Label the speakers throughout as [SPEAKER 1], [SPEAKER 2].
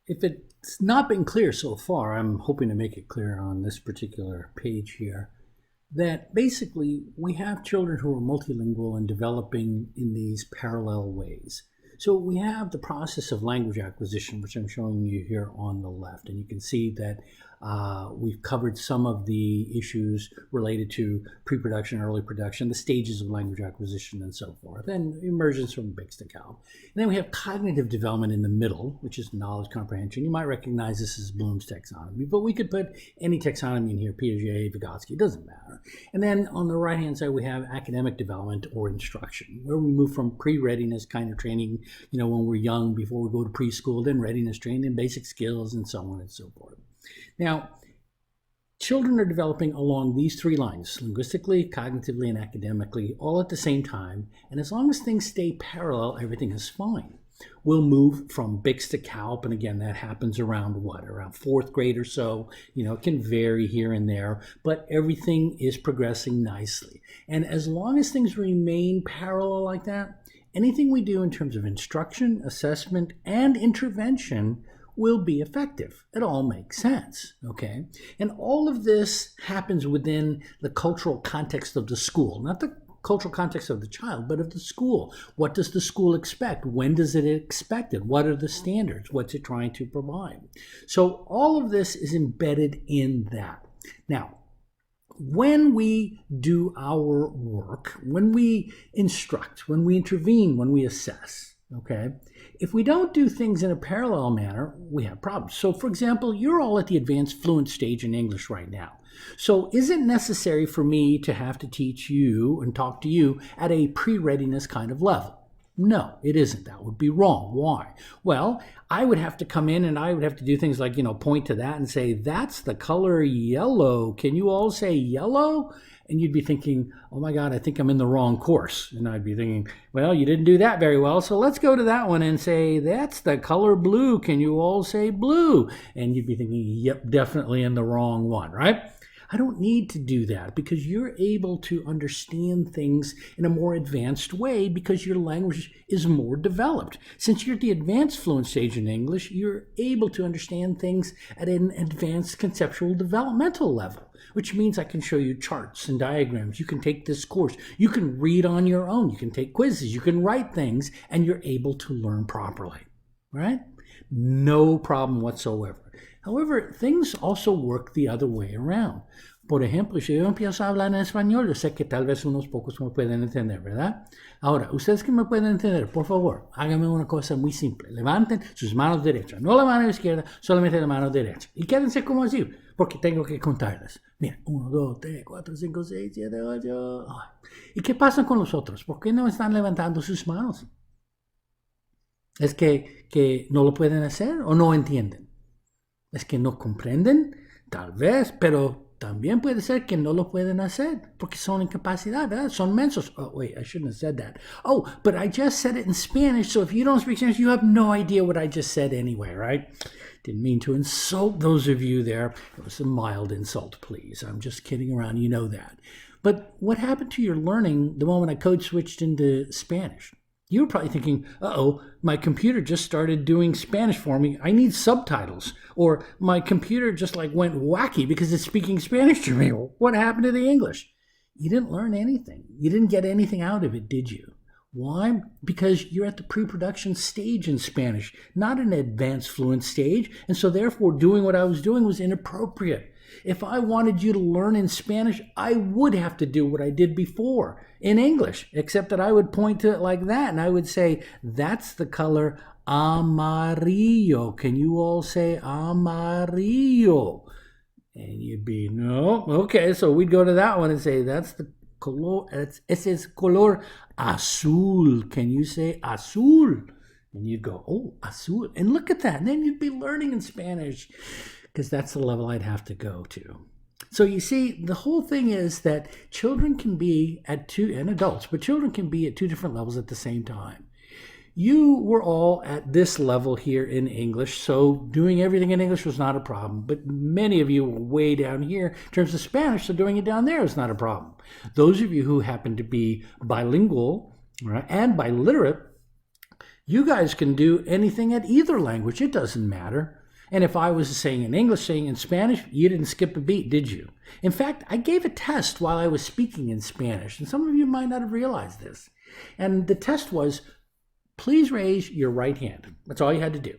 [SPEAKER 1] If it's not been clear so far, I'm hoping to make it clear on this particular page here that basically we have children who are multilingual and developing in these parallel ways. So we have the process of language acquisition, which I'm showing you here on the left. And you can see that we've covered some of the issues related to pre-production, early production, the stages of language acquisition, and so forth, and emergence from Bix to Cow. And then we have cognitive development in the middle, which is knowledge comprehension. You might recognize this as Bloom's taxonomy, but we could put any taxonomy in here, Piaget, Vygotsky, it doesn't matter. And then on the right-hand side, we have academic development or instruction, where we move from pre-readiness kind of training, when we're young, before we go to preschool, then readiness training, basic skills, and so on and so forth. Now, children are developing along these three lines, linguistically, cognitively, and academically, all at the same time. And as long as things stay parallel, everything is fine. We'll move from Bix to Calp, and again, that happens around around fourth grade or so. It can vary here and there, but everything is progressing nicely. And as long as things remain parallel like that, anything we do in terms of instruction, assessment, and intervention will be effective. It all makes sense, okay? And all of this happens within the cultural context of the school, not the cultural context of the child, but of the school. What does the school expect? When does it expect it? What are the standards? What's it trying to provide? So all of this is embedded in that. Now, when we do our work, when we instruct, when we intervene, when we assess, okay, if we don't do things in a parallel manner, we have problems. So, for example, you're all at the advanced fluent stage in English right now. So is it necessary for me to have to teach you and talk to you at a pre-readiness kind of level? No, it isn't. That would be wrong. Why? Well, I would have to come in and I would have to do things like, point to that and say, that's the color yellow. Can you all say yellow? And you'd be thinking, oh my God, I think I'm in the wrong course. And I'd be thinking, well, you didn't do that very well. So let's go to that one and say, that's the color blue. Can you all say blue? And you'd be thinking, yep, definitely in the wrong one, right? I don't need to do that because you're able to understand things in a more advanced way because your language is more developed. Since you're at the advanced fluent stage in English, you're able to understand things at an advanced conceptual developmental level, which means I can show you charts and diagrams. You can take this course. You can read on your own. You can take quizzes. You can write things, and you're able to learn properly, right? No problem whatsoever. However, things also work the other way around. Por ejemplo, si yo empiezo a hablar en español, yo sé que tal vez unos pocos me pueden entender, ¿verdad? Ahora, ustedes que me pueden entender, por favor, háganme una cosa muy simple. Levanten sus manos derechas, no la mano izquierda, solamente la mano derecha. Y quédense como así, porque tengo que contarlas. Mira, 1, 2, 3, 4, 5, 6, 7, 8. ¿Y qué pasa con los otros? ¿Por qué no están levantando sus manos? ¿Es que no lo pueden hacer o no entienden? ¿Es que no comprenden? Tal vez, pero también puede ser que no lo pueden hacer porque son incapacidad, ¿verdad? Son mensos. Oh, wait, I shouldn't have said that. Oh, but I just said it in Spanish, so if you don't speak Spanish, you have no idea what I just said anyway, right? Didn't mean to insult those of you there. It was a mild insult, please. I'm just kidding around, you know that. But what happened to your learning the moment I code switched into Spanish? You were probably thinking, uh-oh, my computer just started doing Spanish for me. I need subtitles. Or my computer just went wacky because it's speaking Spanish to me. What happened to the English? You didn't learn anything. You didn't get anything out of it, did you? Why? Because you're at the pre-production stage in Spanish, not an advanced fluent stage. And so therefore, doing what I was doing was inappropriate. If I wanted you to learn in Spanish, I would have to do what I did before in English, except that I would point to it like that, and I would say, that's the color amarillo. Can you all say amarillo? And you'd be, no, okay, so we'd go to that one and say, that's the color, ese es color azul. Can you say azul? And you'd go, oh, azul. And look at that, and then you'd be learning in Spanish, because that's the level I'd have to go to. So you see, the whole thing is that children can be at two, and adults, but children can be at two different levels at the same time. You were all at this level here in English, so doing everything in English was not a problem. But many of you were way down here in terms of Spanish, so doing it down there is not a problem. Those of you who happen to be bilingual, right, and biliterate, You guys can do anything at either language. It doesn't matter. And if I was saying in English, saying in Spanish, you didn't skip a beat, did you? In fact, I gave a test while I was speaking in Spanish, and some of you might not have realized this. And the test was, please raise your right hand. That's all you had to do.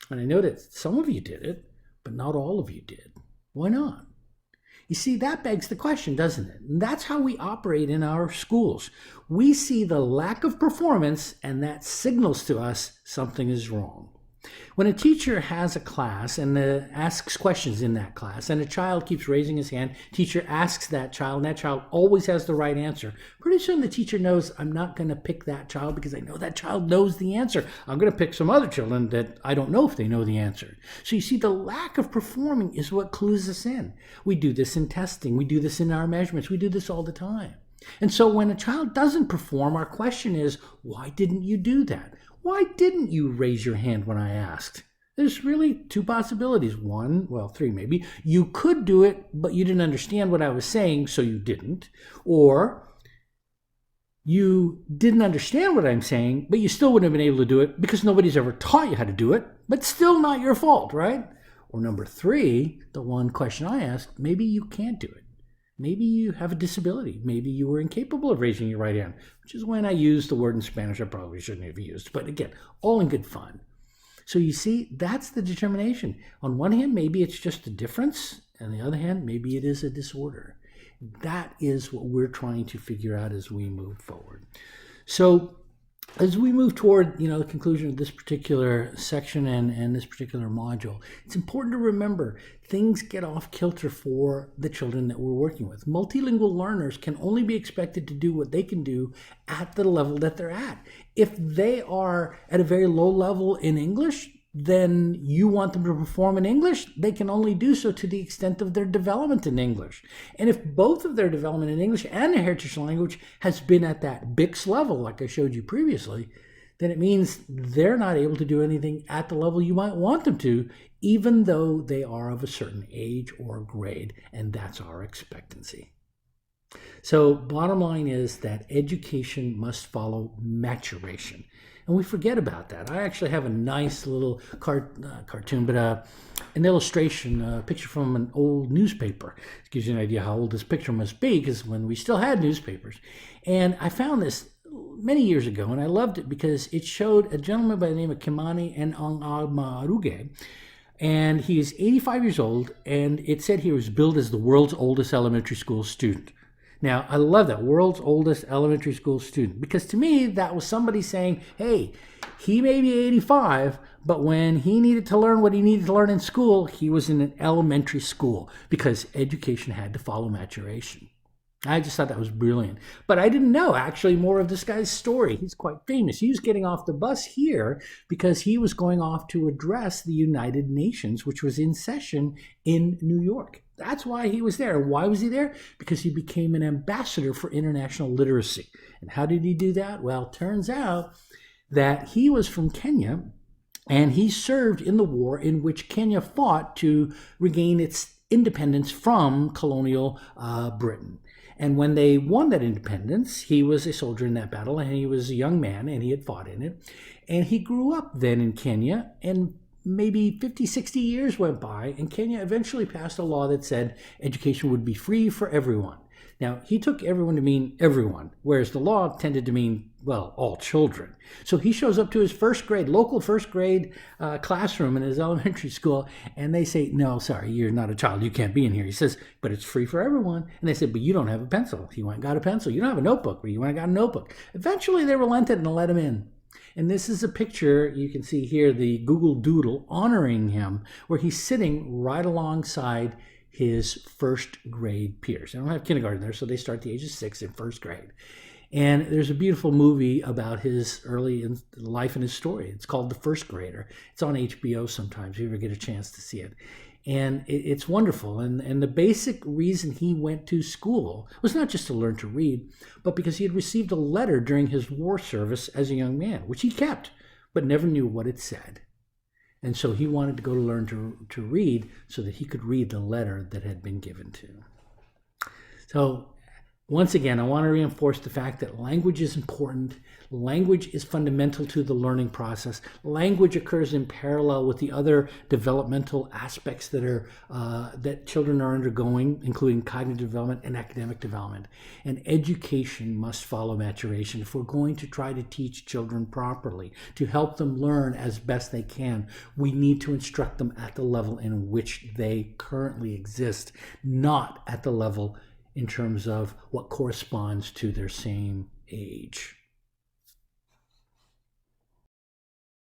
[SPEAKER 1] And I know that some of you did it, but not all of you did. Why not? You see, that begs the question, doesn't it? And that's how we operate in our schools. We see the lack of performance, and that signals to us something is wrong. When a teacher has a class and asks questions in that class, and a child keeps raising his hand, teacher asks that child, and that child always has the right answer, pretty soon the teacher knows, I'm not going to pick that child because I know that child knows the answer. I'm going to pick some other children that I don't know if they know the answer. So you see, the lack of performing is what clues us in. We do this in testing. We do this in our measurements. We do this all the time. And so when a child doesn't perform, our question is, why didn't you do that? Why didn't you raise your hand when I asked? There's really two possibilities. One, well, three maybe. You could do it, but you didn't understand what I was saying, so you didn't. Or you didn't understand what I'm saying, but you still wouldn't have been able to do it because nobody's ever taught you how to do it, but still not your fault, right? Or number three, the one question I asked, maybe you can't do it. Maybe you have a disability. Maybe you were incapable of raising your right hand, which is when I used the word in Spanish I probably shouldn't have used. But again, all in good fun. So you see, that's the determination. On one hand, maybe it's just a difference. On the other hand, maybe it is a disorder. That is what we're trying to figure out as we move forward. So as we move toward, the conclusion of this particular section and this particular module, it's important to remember things get off kilter for the children that we're working with. Multilingual learners can only be expected to do what they can do at the level that they're at. If they are at a very low level in English, then you want them to perform in English, they can only do so to the extent of their development in English. And if both of their development in English and their heritage language has been at that BICS level, like I showed you previously, then it means they're not able to do anything at the level you might want them to, even though they are of a certain age or grade, and that's our expectancy. So bottom line is that education must follow maturation. And we forget about that. I actually have a nice little cartoon, but an illustration, a picture from an old newspaper. It gives you an idea how old this picture must be, because when we still had newspapers. And I found this many years ago, and I loved it because it showed a gentleman by the name of Kimani and Amaruge. And he is 85 years old, and it said he was billed as the world's oldest elementary school student. Now, I love that, world's oldest elementary school student, because to me, that was somebody saying, hey, he may be 85, but when he needed to learn what he needed to learn in school, he was in an elementary school, because education had to follow maturation. I just thought that was brilliant. But I didn't know, actually, more of this guy's story. He's quite famous. He was getting off the bus here because he was going off to address the United Nations, which was in session in New York. That's why he was there. Why was he there? Because he became an ambassador for international literacy. And how did he do that? Well, it turns out that he was from Kenya, and he served in the war in which Kenya fought to regain its independence from colonial Britain. And when they won that independence, he was a soldier in that battle, and he was a young man, and he had fought in it. And he grew up then in Kenya, and maybe 50, 60 years went by, and Kenya eventually passed a law that said education would be free for everyone. Now, he took everyone to mean everyone, whereas the law tended to mean, well, all children. So he shows up to his local first grade classroom in his elementary school, and they say, no, sorry, you're not a child. You can't be in here. He says, but it's free for everyone. And they said, but you don't have a pencil. He went and got a pencil. You don't have a notebook. But you went and got a notebook. Eventually, they relented and let him in. And this is a picture, you can see here, the Google Doodle honoring him, where he's sitting right alongside his first grade peers. They don't have kindergarten there, so they start at the age of 6 in first grade. And there's a beautiful movie about his early life and his story. It's called The First Grader. It's on HBO sometimes, if you ever get a chance to see it. And it's wonderful. And the basic reason he went to school was not just to learn to read, but because he had received a letter during his war service as a young man, which he kept, but never knew what it said. And so he wanted to go to learn to read so that he could read the letter that had been given to him. So Once again, I want to reinforce the fact that language is important. Language is fundamental to the learning process. Language occurs in parallel with the other developmental aspects that children are undergoing, including cognitive development and academic development. And education must follow maturation if we're going to try to teach children properly, to help them learn as best they can. We need to instruct them at the level in which they currently exist, not at the level in terms of what corresponds to their same age.